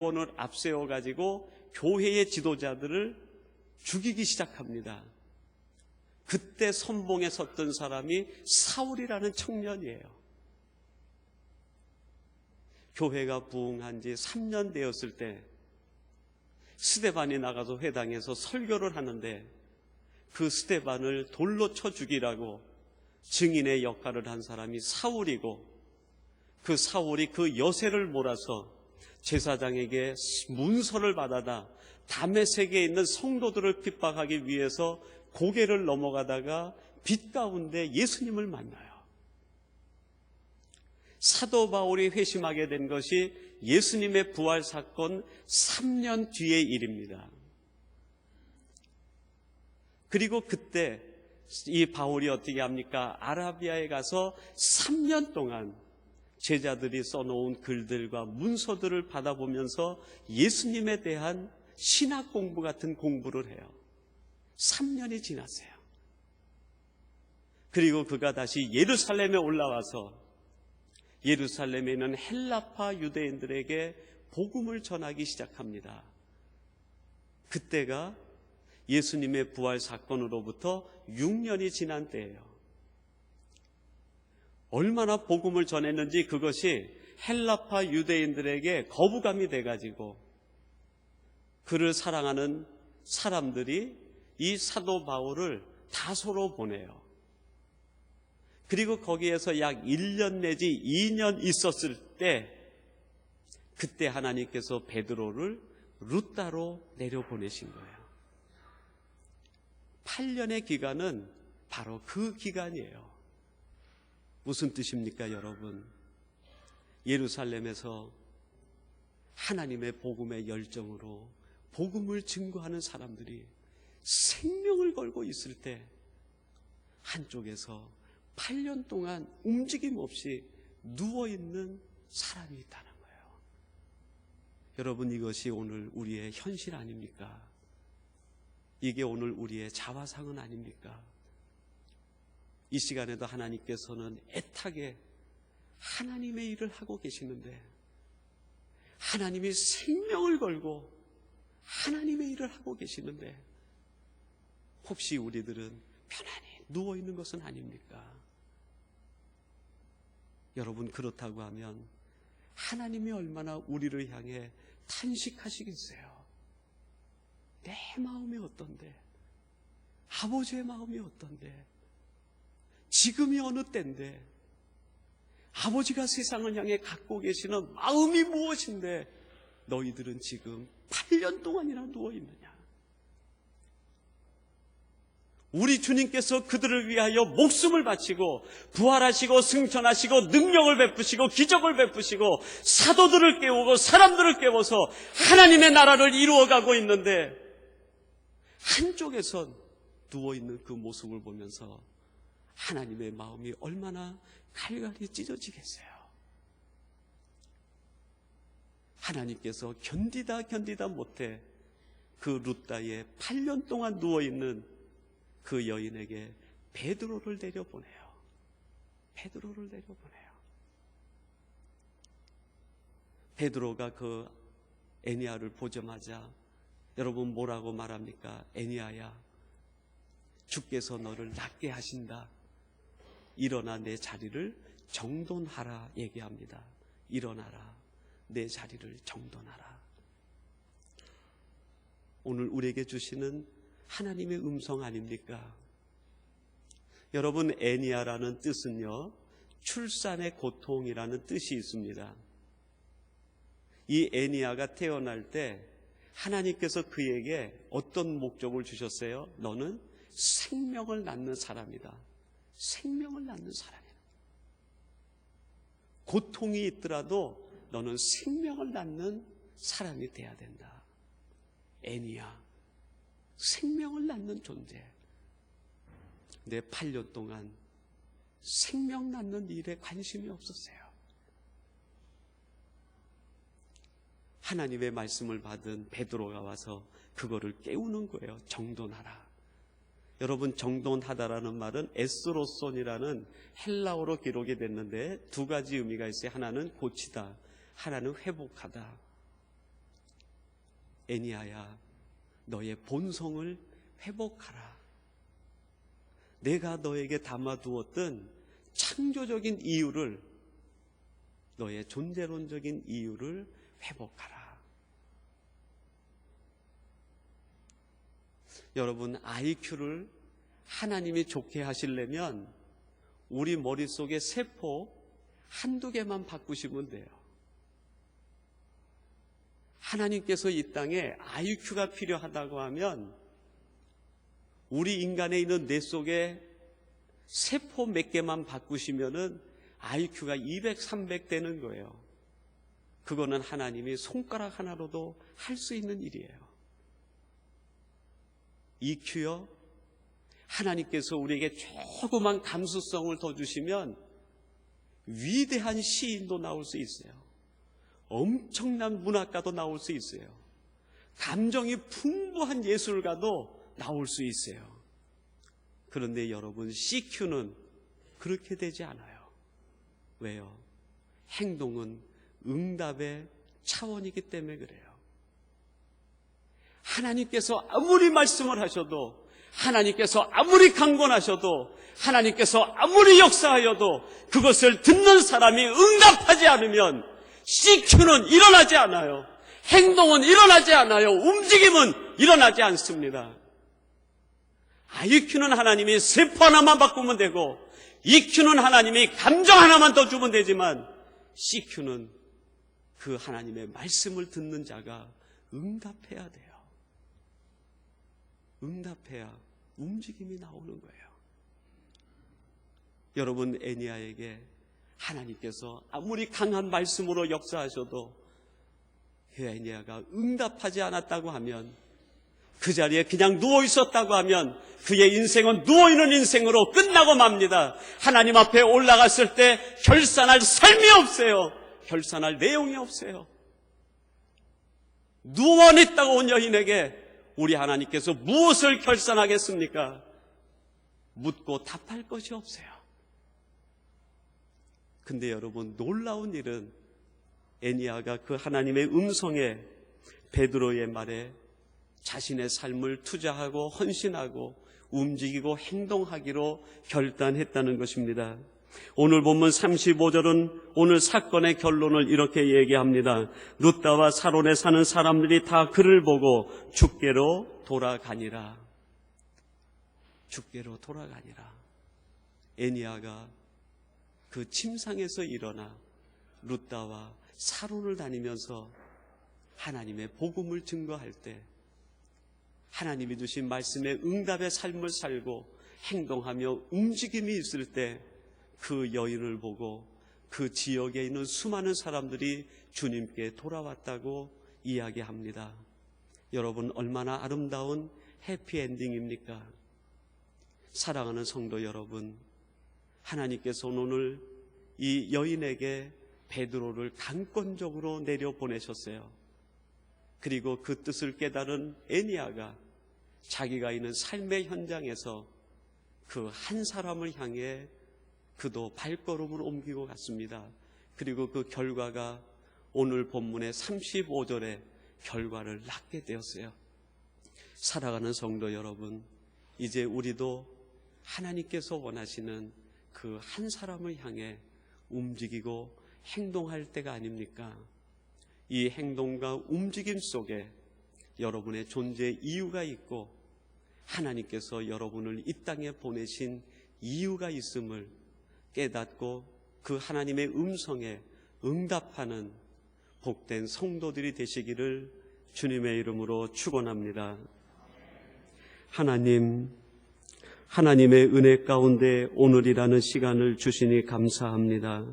원을 앞세워 가지고 교회의 지도자들을 죽이기 시작합니다. 그때 선봉에 섰던 사람이 사울이라는 청년이에요. 교회가 부흥한 지 3년 되었을 때 스데반이 나가서 회당에서 설교를 하는데 그 스데반을 돌로 쳐 죽이라고 증인의 역할을 한 사람이 사울이고, 그 사울이 그 여세를 몰아서 제사장에게 문서를 받아다 다메섹에 있는 성도들을 핍박하기 위해서 고개를 넘어가다가 빛 가운데 예수님을 만나요. 사도 바울이 회심하게 된 것이 예수님의 부활 사건 3년 뒤의 일입니다. 그리고 그때 이 바울이 어떻게 합니까? 아라비아에 가서 3년 동안 제자들이 써놓은 글들과 문서들을 받아보면서 예수님에 대한 신학 공부 같은 공부를 해요. 3년이 지났어요. 그리고 그가 다시 예루살렘에 올라와서 예루살렘에 있는 헬라파 유대인들에게 복음을 전하기 시작합니다. 그때가 예수님의 부활 사건으로부터 6년이 지난 때예요. 얼마나 복음을 전했는지 그것이 헬라파 유대인들에게 거부감이 돼가지고 그를 사랑하는 사람들이 이 사도 바울을 다소로 보내요. 그리고 거기에서 약 1년 내지 2년 있었을 때 그때 하나님께서 베드로를 루다로 내려보내신 거예요. 8년의 기간은 바로 그 기간이에요. 무슨 뜻입니까, 여러분? 예루살렘에서 하나님의 복음의 열정으로 복음을 증거하는 사람들이 생명을 걸고 있을 때 한쪽에서 8년 동안 움직임 없이 누워있는 사람이 있다는 거예요. 여러분, 이것이 오늘 우리의 현실 아닙니까? 이게 오늘 우리의 자화상은 아닙니까? 이 시간에도 하나님께서는 애타게 하나님의 일을 하고 계시는데, 하나님이 생명을 걸고 하나님의 일을 하고 계시는데 혹시 우리들은 편안히 누워있는 것은 아닙니까? 여러분, 그렇다고 하면 하나님이 얼마나 우리를 향해 탄식하시겠어요? 내 마음이 어떤데? 아버지의 마음이 어떤데? 지금이 어느 때인데? 아버지가 세상을 향해 갖고 계시는 마음이 무엇인데 너희들은 지금 8년 동안이나 누워있느냐? 우리 주님께서 그들을 위하여 목숨을 바치고 부활하시고 승천하시고 능력을 베푸시고 기적을 베푸시고 사도들을 깨우고 사람들을 깨워서 하나님의 나라를 이루어가고 있는데, 한쪽에선 누워있는 그 모습을 보면서 하나님의 마음이 얼마나 갈갈이 찢어지겠어요. 하나님께서 견디다 못해 그 루다에 8년 동안 누워있는 그 여인에게 베드로를 내려보내요. 베드로를 내려보내요. 베드로가 그 애니야를 보자마자 여러분 뭐라고 말합니까? 애니야야, 주께서 너를 낫게 하신다. 일어나 내 자리를 정돈하라 얘기합니다. 일어나라. 내 자리를 정돈하라. 오늘 우리에게 주시는 하나님의 음성 아닙니까? 여러분, 애니야라는 뜻은요, 출산의 고통이라는 뜻이 있습니다. 이 애니야가 태어날 때 하나님께서 그에게 어떤 목적을 주셨어요? 너는 생명을 낳는 사람이다. 생명을 낳는 사람이다. 고통이 있더라도 너는 생명을 낳는 사람이 돼야 된다. 애니야, 생명을 낳는 존재. 내 8년 동안 생명 낳는 일에 관심이 없었어요. 하나님의 말씀을 받은 베드로가 와서 그거를 깨우는 거예요. 정돈하라. 여러분, 정돈하다라는 말은 에스로손이라는 헬라어로 기록이 됐는데 두 가지 의미가 있어요. 하나는 고치다, 하나는 회복하다. 애니야야, 너의 본성을 회복하라. 내가 너에게 담아두었던 창조적인 이유를, 너의 존재론적인 이유를 회복하라. 여러분, IQ를 하나님이 좋게 하시려면 우리 머릿속에 세포 한두 개만 바꾸시면 돼요. 하나님께서 이 땅에 IQ가 필요하다고 하면 우리 인간에 있는 뇌 속에 세포 몇 개만 바꾸시면은 IQ가 200, 300 되는 거예요. 그거는 하나님이 손가락 하나로도 할 수 있는 일이에요. EQ요? 하나님께서 우리에게 조그만 감수성을 더 주시면 위대한 시인도 나올 수 있어요. 엄청난 문학가도 나올 수 있어요. 감정이 풍부한 예술가도 나올 수 있어요. 그런데 여러분, CQ는 그렇게 되지 않아요. 왜요? 행동은 응답의 차원이기 때문에 그래요. 하나님께서 아무리 말씀을 하셔도, 하나님께서 아무리 강권하셔도, 하나님께서 아무리 역사하여도 그것을 듣는 사람이 응답하지 않으면 CQ는 일어나지 않아요. 행동은 일어나지 않아요. 움직임은 일어나지 않습니다. IQ는 하나님이 세포 하나만 바꾸면 되고, EQ는 하나님이 감정 하나만 더 주면 되지만, CQ는 그 하나님의 말씀을 듣는 자가 응답해야 돼요. 응답해야 움직임이 나오는 거예요. 여러분, 애니야에게 하나님께서 아무리 강한 말씀으로 역사하셔도 애니야가 응답하지 않았다고 하면, 그 자리에 그냥 누워 있었다고 하면 그의 인생은 누워있는 인생으로 끝나고 맙니다. 하나님 앞에 올라갔을 때 결산할 삶이 없어요. 결산할 내용이 없어요. 누워있다고 온 여인에게 우리 하나님께서 무엇을 결산하겠습니까? 묻고 답할 것이 없어요. 근데 여러분, 놀라운 일은 애니야가 그 하나님의 음성에, 베드로의 말에 자신의 삶을 투자하고 헌신하고 움직이고 행동하기로 결단했다는 것입니다. 오늘 본문 35절은 오늘 사건의 결론을 이렇게 얘기합니다. 룻다와 사론에 사는 사람들이 다 그를 보고 죽게로 돌아가니라. 죽게로 돌아가니라. 애니야가 그 침상에서 일어나 룻다와 사론을 다니면서 하나님의 복음을 증거할 때, 하나님이 주신 말씀의 응답의 삶을 살고 행동하며 움직임이 있을 때 그 여인을 보고 그 지역에 있는 수많은 사람들이 주님께 돌아왔다고 이야기합니다. 여러분, 얼마나 아름다운 해피엔딩입니까? 사랑하는 성도 여러분, 하나님께서 오늘 이 여인에게 베드로를 강권적으로 내려보내셨어요. 그리고 그 뜻을 깨달은 애니야가 자기가 있는 삶의 현장에서 그 한 사람을 향해 그도 발걸음을 옮기고 갔습니다. 그리고 그 결과가 오늘 본문의 35절의 결과를 낳게 되었어요. 사랑하는 성도 여러분, 이제 우리도 하나님께서 원하시는 그 한 사람을 향해 움직이고 행동할 때가 아닙니까? 이 행동과 움직임 속에 여러분의 존재의 이유가 있고 하나님께서 여러분을 이 땅에 보내신 이유가 있음을 깨닫고 그 하나님의 음성에 응답하는 복된 성도들이 되시기를 주님의 이름으로 축원합니다. 하나님, 하나님의 은혜 가운데 오늘이라는 시간을 주시니 감사합니다.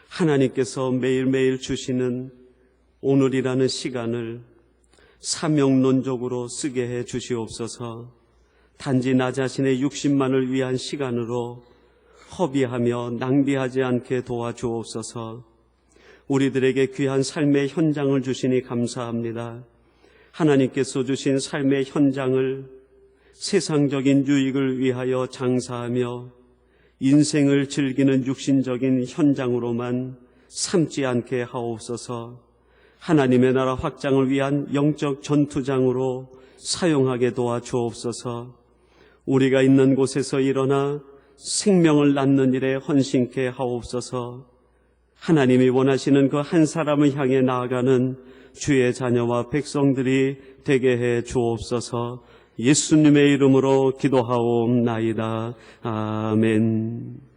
하나님께서 매일매일 주시는 오늘이라는 시간을 사명론적으로 쓰게 해 주시옵소서. 단지 나 자신의 육신만을 위한 시간으로 허비하며 낭비하지 않게 도와주옵소서. 우리들에게 귀한 삶의 현장을 주시니 감사합니다. 하나님께서 주신 삶의 현장을 세상적인 유익을 위하여 장사하며 인생을 즐기는 육신적인 현장으로만 삼지 않게 하옵소서. 하나님의 나라 확장을 위한 영적 전투장으로 사용하게 도와 주옵소서. 우리가 있는 곳에서 일어나 생명을 낳는 일에 헌신케 하옵소서. 하나님이 원하시는 그 한 사람을 향해 나아가는 주의 자녀와 백성들이 되게 해 주옵소서. 예수님의 이름으로 기도하옵나이다. 아멘.